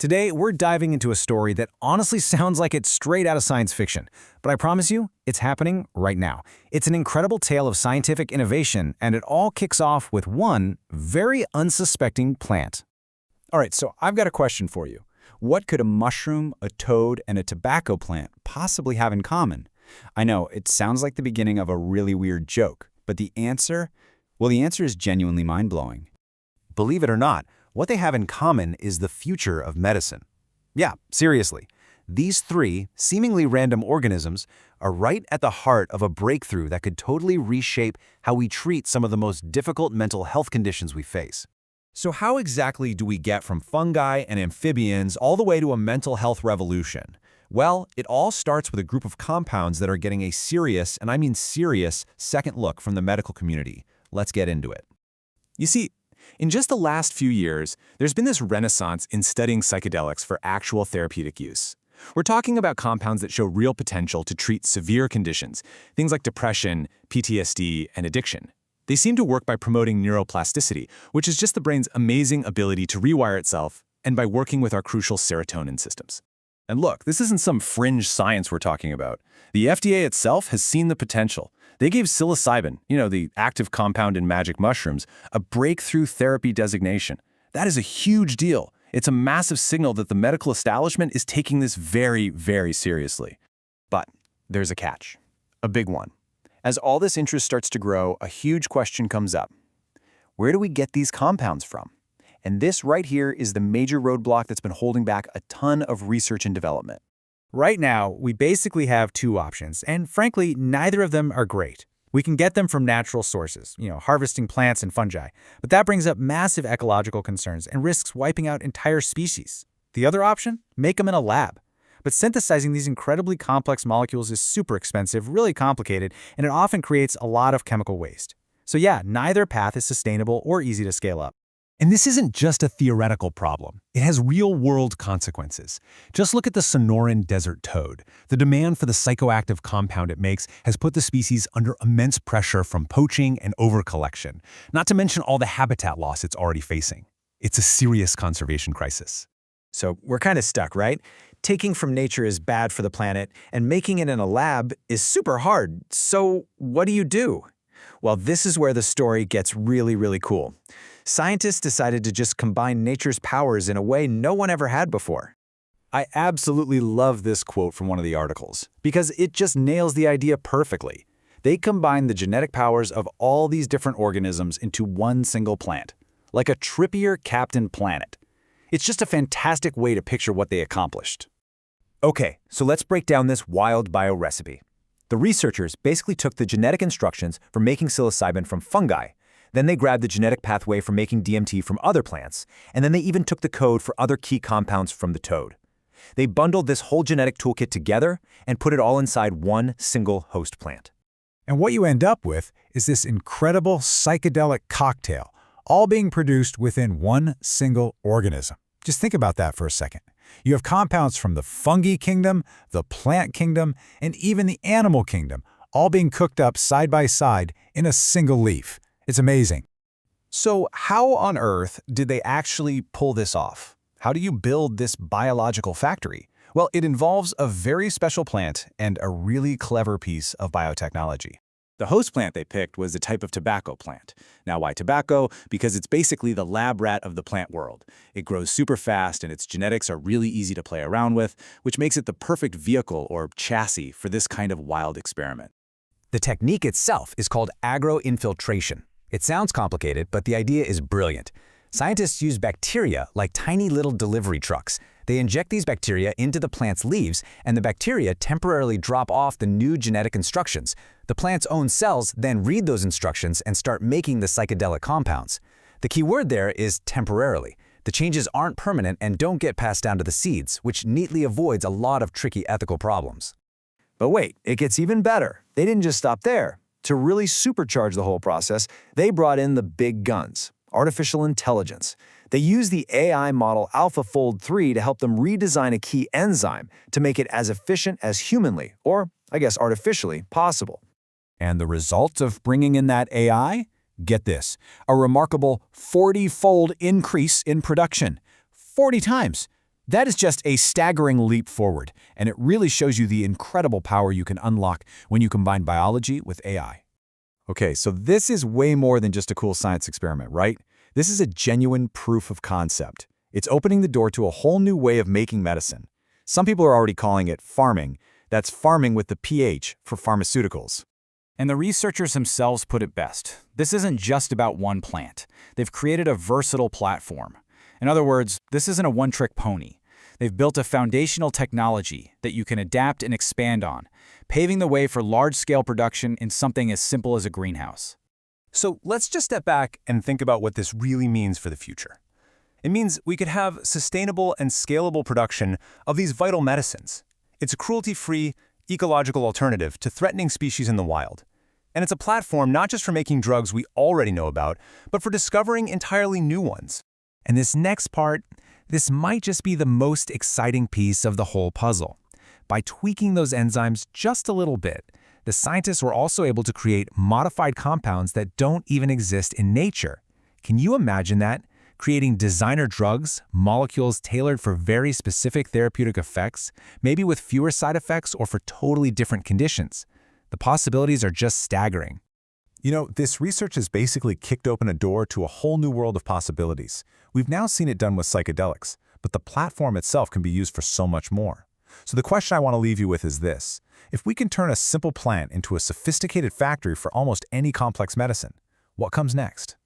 Today, we're diving into a story that honestly sounds like it's straight out of science fiction, but I promise you, it's happening right now. It's an incredible tale of scientific innovation, and it all kicks off with one very unsuspecting plant. All right, so I've got a question for you. What could a mushroom, a toad, and a tobacco plant possibly have in common? I know, it sounds like the beginning of a really weird joke, but the answer? Well, the answer is genuinely mind-blowing. Believe it or not, what they have in common is the future of medicine. Yeah, seriously. These three, seemingly random organisms are right at the heart of a breakthrough that could totally reshape how we treat some of the most difficult mental health conditions we face. So how exactly do we get from fungi and amphibians all the way to a mental health revolution? Well, it all starts with a group of compounds that are getting a serious, and I mean serious, second look from the medical community. Let's get into it. You see, in just the last few years, there's been this renaissance in studying psychedelics for actual therapeutic use. We're talking about compounds that show real potential to treat severe conditions, things like depression, PTSD, and addiction. They seem to work by promoting neuroplasticity, which is just the brain's amazing ability to rewire itself, and by working with our crucial serotonin systems. And look, this isn't some fringe science we're talking about. The FDA itself has seen the potential. They gave psilocybin, the active compound in magic mushrooms, a breakthrough therapy designation. That is a huge deal. It's a massive signal that the medical establishment is taking this very, very seriously. But there's a catch, a big one. As all this interest starts to grow, a huge question comes up. Where do we get these compounds from? And this right here is the major roadblock that's been holding back a ton of research and development. Right now, we basically have two options, and frankly, neither of them are great. We can get them from natural sources, harvesting plants and fungi, but that brings up massive ecological concerns and risks wiping out entire species. The other option? Make them in a lab. But synthesizing these incredibly complex molecules is super expensive, really complicated, and it often creates a lot of chemical waste. So yeah, neither path is sustainable or easy to scale up. And this isn't just a theoretical problem. It has real-world consequences. Just look at the Sonoran desert toad. The demand for the psychoactive compound it makes has put the species under immense pressure from poaching and overcollection, not to mention all the habitat loss it's already facing. It's a serious conservation crisis. So we're kind of stuck, right? Taking from nature is bad for the planet, and making it in a lab is super hard. So what do? Well, this is where the story gets really, really cool. Scientists decided to just combine nature's powers in a way no one ever had before. I absolutely love this quote from one of the articles, because it just nails the idea perfectly. They combine the genetic powers of all these different organisms into one single plant, like a trippier Captain Planet. It's just a fantastic way to picture what they accomplished. Okay, so let's break down this wild bio recipe. The researchers basically took the genetic instructions for making psilocybin from fungi. Then they grabbed the genetic pathway for making DMT from other plants, and then they even took the code for other key compounds from the toad. They bundled this whole genetic toolkit together and put it all inside one single host plant. And what you end up with is this incredible psychedelic cocktail, all being produced within one single organism. Just think about that for a second. You have compounds from the fungi kingdom, the plant kingdom, and even the animal kingdom, all being cooked up side by side in a single leaf. It's amazing. So how on earth did they actually pull this off? How do you build this biological factory? Well, it involves a very special plant and a really clever piece of biotechnology. The host plant they picked was a type of tobacco plant. Now, why tobacco? Because it's basically the lab rat of the plant world. It grows super fast and its genetics are really easy to play around with, which makes it the perfect vehicle or chassis for this kind of wild experiment. The technique itself is called agroinfiltration. It sounds complicated, but the idea is brilliant. Scientists use bacteria like tiny little delivery trucks. They inject these bacteria into the plant's leaves, and the bacteria temporarily drop off the new genetic instructions. The plant's own cells then read those instructions and start making the psychedelic compounds. The key word there is temporarily. The changes aren't permanent and don't get passed down to the seeds, which neatly avoids a lot of tricky ethical problems. But wait, it gets even better. They didn't just stop there. To really supercharge the whole process, they brought in the big guns, artificial intelligence. They used the AI model AlphaFold 3 to help them redesign a key enzyme to make it as efficient as humanly, or I guess artificially, possible. And the result of bringing in that AI? Get this, a remarkable 40-fold increase in production. 40 times. That is just a staggering leap forward, and it really shows you the incredible power you can unlock when you combine biology with AI. Okay, so this is way more than just a cool science experiment, right? This is a genuine proof of concept. It's opening the door to a whole new way of making medicine. Some people are already calling it farming. That's farming with the PH for pharmaceuticals. And the researchers themselves put it best. This isn't just about one plant. They've created a versatile platform. In other words, this isn't a one-trick pony. They've built a foundational technology that you can adapt and expand on, paving the way for large-scale production in something as simple as a greenhouse. So let's just step back and think about what this really means for the future. It means we could have sustainable and scalable production of these vital medicines. It's a cruelty-free, ecological alternative to threatening species in the wild. And it's a platform not just for making drugs we already know about, but for discovering entirely new ones. And this next part, this might just be the most exciting piece of the whole puzzle. By tweaking those enzymes just a little bit, the scientists were also able to create modified compounds that don't even exist in nature. Can you imagine that? Creating designer drugs, molecules tailored for very specific therapeutic effects, maybe with fewer side effects or for totally different conditions. The possibilities are just staggering. You know, this research has basically kicked open a door to a whole new world of possibilities. We've now seen it done with psychedelics, but the platform itself can be used for so much more. So the question I want to leave you with is this. If we can turn a simple plant into a sophisticated factory for almost any complex medicine, what comes next?